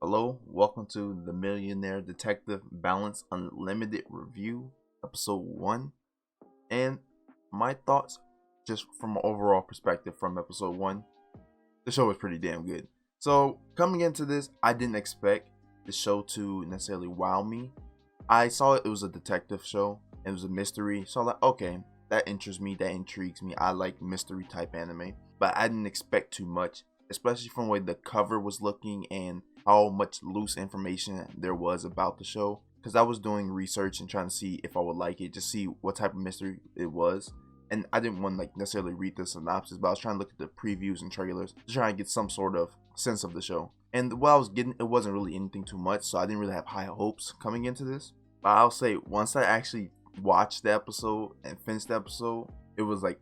Hello, welcome to the Millionaire Detective Balance Unlimited Review, Episode 1. And my thoughts, just from an overall perspective from Episode 1, the show was pretty damn good. So, coming into this, I didn't expect the show to necessarily wow me. I saw it was a detective show, and it was a mystery, so I'm like, okay, that interests me, that intrigues me. I like mystery type anime, but I didn't expect too much, especially from the way the cover was looking and how much loose information there was about the show. Because I was doing research and trying to see if I would like it, just see what type of mystery it was. And I didn't want to necessarily read the synopsis, but I was trying to look at the previews and trailers to try and get some sort of sense of the show. And what I was getting, it wasn't really anything too much, so I didn't really have high hopes coming into this. But I'll say once I actually watched the episode and finished the episode, it was like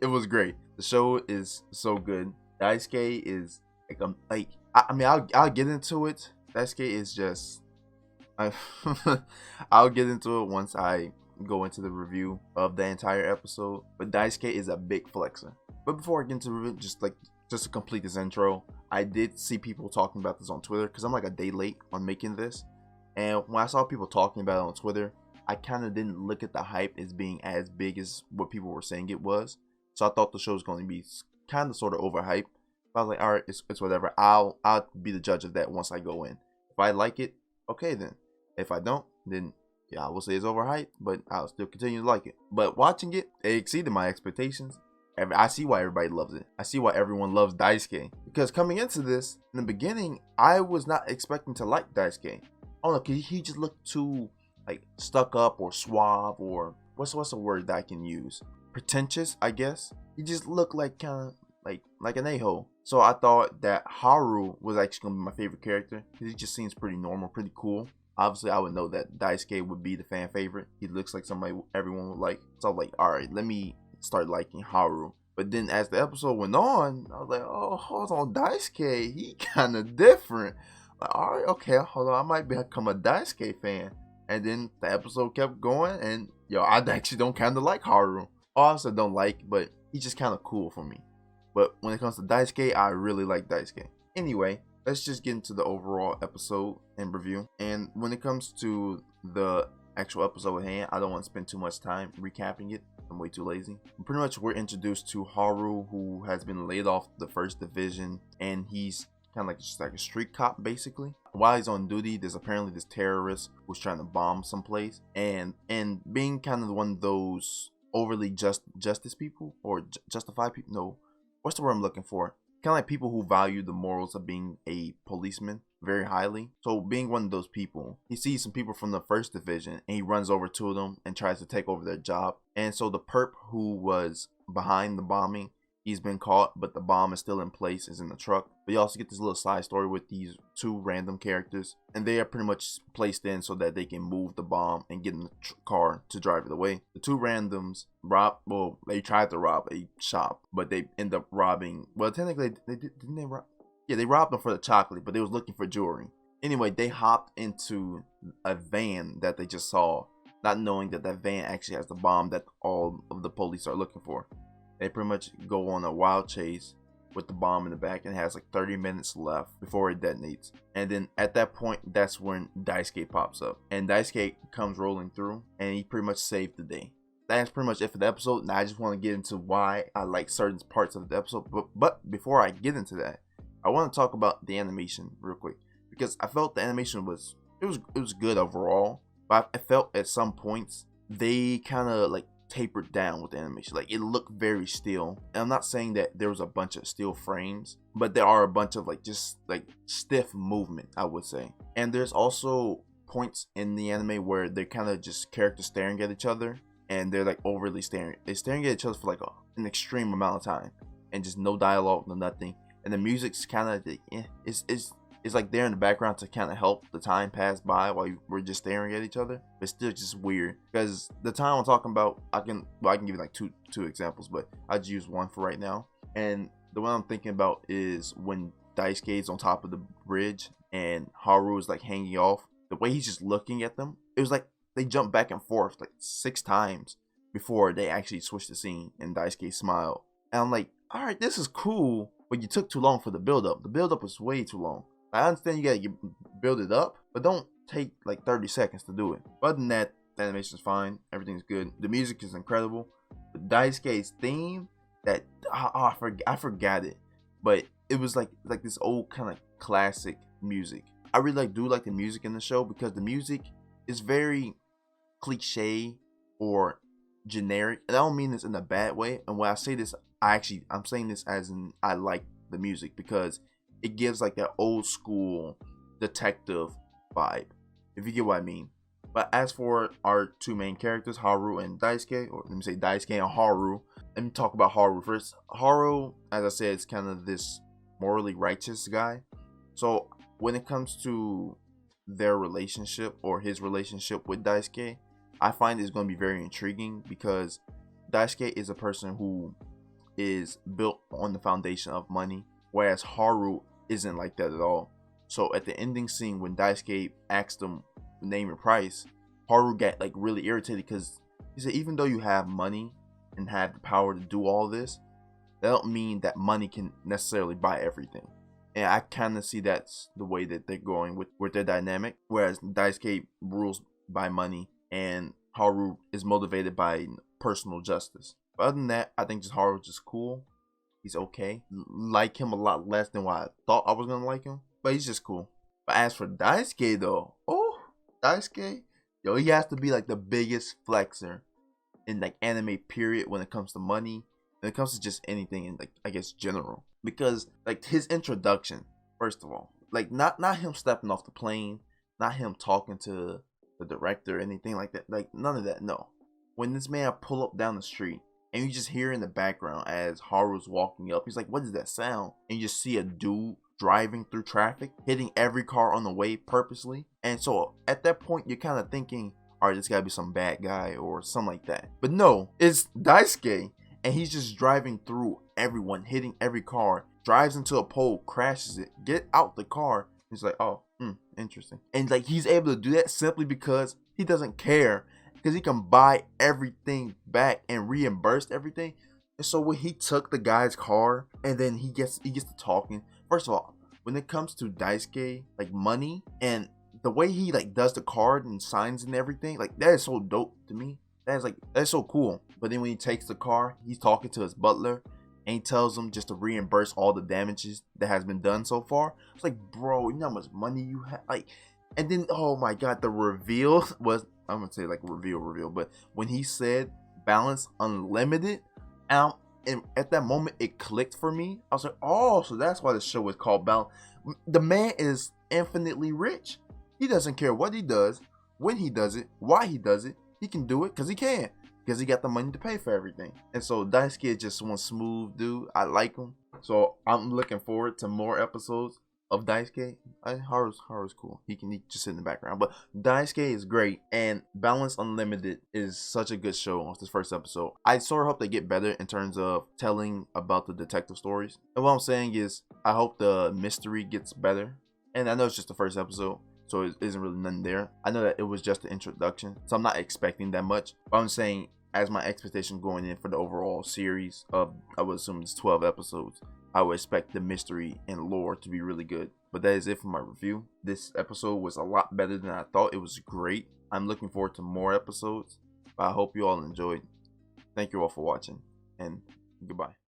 it was great. The show is so good. Daisuke is I mean I'll get into it. Daisuke is just I, I'll get into it once I go into the review of the entire episode. But Daisuke is a big flexer. But before I get into the review, just to complete this intro, I did see people talking about this on Twitter because I'm like a day late on making this. And when I saw people talking about it on Twitter, I kind of didn't look at the hype as being as big as what people were saying it was. So I thought the show was going to be kind of sort of overhyped. But I was like, all right, it's whatever. I'll be the judge of that once I go in. If I like it, okay then. If I don't, then yeah, I will say it's overhyped, but I'll still continue to like it. But watching it, it exceeded my expectations. I see why everybody loves it. I see why everyone loves Daisuke. Because coming into this, in the beginning, I was not expecting to like Daisuke. Oh no, cause he just looked too like stuck up or suave or what's a word that I can use? Pretentious, I guess. He just looked like kind of like an a-hole. So I thought that Haru was actually gonna be my favorite character because he just seems pretty normal, pretty cool. Obviously, I would know that Daisuke would be the fan favorite. He looks like somebody everyone would like. So I was like, all right, let me start liking Haru. But then as the episode went on, I was like, oh, hold on, Daisuke, he kind of different. Like, all right, okay, hold on, I might become a Daisuke fan. And then the episode kept going, and I actually don't kind of like Haru. Obviously, I don't like, but he's just kind of cool for me. But when it comes to Daisuke, I really like Daisuke. Anyway, let's just get into the overall episode and review. And when it comes to the actual episode at hand, I don't want to spend too much time recapping it. I'm way too lazy. Pretty much we're introduced to Haru, who has been laid off the first division, and he's kind of like just like a street cop basically. While he's on duty, there's apparently this terrorist who's trying to bomb someplace, and being kind of one of those overly justice people or justify people. No, what's the word I'm looking for? Kind of like people who value the morals of being a policeman very highly. So being one of those people, he sees some people from the first division and he runs over to them and tries to take over their job. And so the perp who was behind the bombing, he's been caught, but the bomb is still in place, is in the truck. But you also get this little side story with these two random characters, and they are pretty much placed in so that they can move the bomb and get in the car to drive it away. The two randoms they tried to rob a shop, but they end up robbing, well, technically, didn't they rob? Yeah, they robbed them for the chocolate, but they was looking for jewelry. Anyway, they hopped into a van that they just saw, not knowing that that van actually has the bomb that all of the police are looking for. They pretty much go on a wild chase with the bomb in the back, and it has like 30 minutes left before it detonates. And then at that point, that's when Daisuke pops up. And Daisuke comes rolling through, and he pretty much saved the day. That's pretty much it for the episode. Now I just want to get into why I like certain parts of the episode. But before I get into that, I want to talk about the animation real quick. Because I felt the animation was good overall. But I felt at some points, they kind of like tapered down with the animation. Like, it looked very still. And I'm not saying that there was a bunch of still frames, but there are a bunch of just stiff movement, I would say. And there's also points in the anime where they're kind of just characters staring at each other, and they're like overly staring. They're staring at each other for like an extreme amount of time, and just no dialogue, no nothing. And the music's kind of it's like there in the background to kind of help the time pass by while we're just staring at each other. But still just weird, because the time I'm talking about, I can give you like two examples, but I'll just use one for right now. And the one I'm thinking about is when Daisuke is on top of the bridge and Haru is like hanging off. The way he's just looking at them, it was like they jumped back and forth like 6 times before they actually switched the scene and Daisuke smiled. And I'm like, all right, this is cool, but you took too long for the build up. The build up was way too long. I understand you gotta build it up, but don't take like 30 seconds to do it. But other than that, the animation is fine. Everything's good. The music is incredible. The Daisuke's theme, that I forgot it, but it was like this old kind of classic music. I really do like the music in the show because the music is very cliche or generic, and I don't mean this in a bad way. And when I say this, I'm saying this as in I like the music because it gives like that old school detective vibe, if you get what I mean. But as for our two main characters, Haru and Daisuke, or let me say Daisuke and Haru. Let me talk about Haru first. Haru, as I said, is kind of this morally righteous guy. So when it comes to their relationship or his relationship with Daisuke, I find it's going to be very intriguing because Daisuke is a person who is built on the foundation of money, whereas Haru isn't like that at all. So at the ending scene, when Daisuke asked him name and price, Haru got like really irritated because he said, even though you have money and have the power to do all this, that don't mean that money can necessarily buy everything. And I kind of see that's the way that they're going with their dynamic, whereas Daisuke rules by money and Haru is motivated by personal justice. But other than that, I think just Haru's just cool. He's okay. Like him a lot less than what I thought I was gonna like him, but he's just cool. But as for Daisuke though, Daisuke, yo, he has to be like the biggest flexer in like anime period when it comes to money, when it comes to just anything in like I guess general. Because like his introduction, first of all, like not him stepping off the plane, not him talking to the director or anything like that, like none of that. No, when this man pull up down the street and you just hear in the background as Haru's walking up, he's like, what is that sound? And you just see a dude driving through traffic, hitting every car on the way purposely. And so at that point, you're kind of thinking, all right, this gotta be some bad guy or something like that. But no, it's Daisuke, and he's just driving through everyone, hitting every car, drives into a pole, crashes it, get out the car. He's like, oh, interesting. And like he's able to do that simply because he doesn't care, because he can buy everything back and reimburse everything. And so when he took the guy's car and then he gets to talking. First of all, when it comes to Daisuke, like money and the way he like does the card and signs and everything, like that is so dope to me. That's so cool. But then when he takes the car, he's talking to his butler and he tells him just to reimburse all the damages that has been done so far. It's like, bro, you know how much money you have? Like, and then oh my god, the reveal was, I'm gonna say like reveal, but when he said balance unlimited, and at that moment it clicked for me. I was like, oh, so that's why the show is called Balance. The man is infinitely rich. He doesn't care what he does, when he does it, why he does it. He can do it because he can, because he got the money to pay for everything. And so Daisuke is just one smooth dude. I like him. So I'm looking forward to more episodes of Daisuke. Haru's cool. He can just sit in the background. But Daisuke is great, and Balance Unlimited is such a good show on this first episode. I sort of hope they get better in terms of telling about the detective stories. And what I'm saying is, I hope the mystery gets better. And I know it's just the first episode, so it isn't really nothing there. I know that it was just the introduction, so I'm not expecting that much. But I'm saying, as my expectation going in for the overall series of, I would assume it's 12 episodes, I would expect the mystery and lore to be really good. But that is it for my review. This episode was a lot better than I thought. It was great. I'm looking forward to more episodes. But I hope you all enjoyed. Thank you all for watching, and goodbye.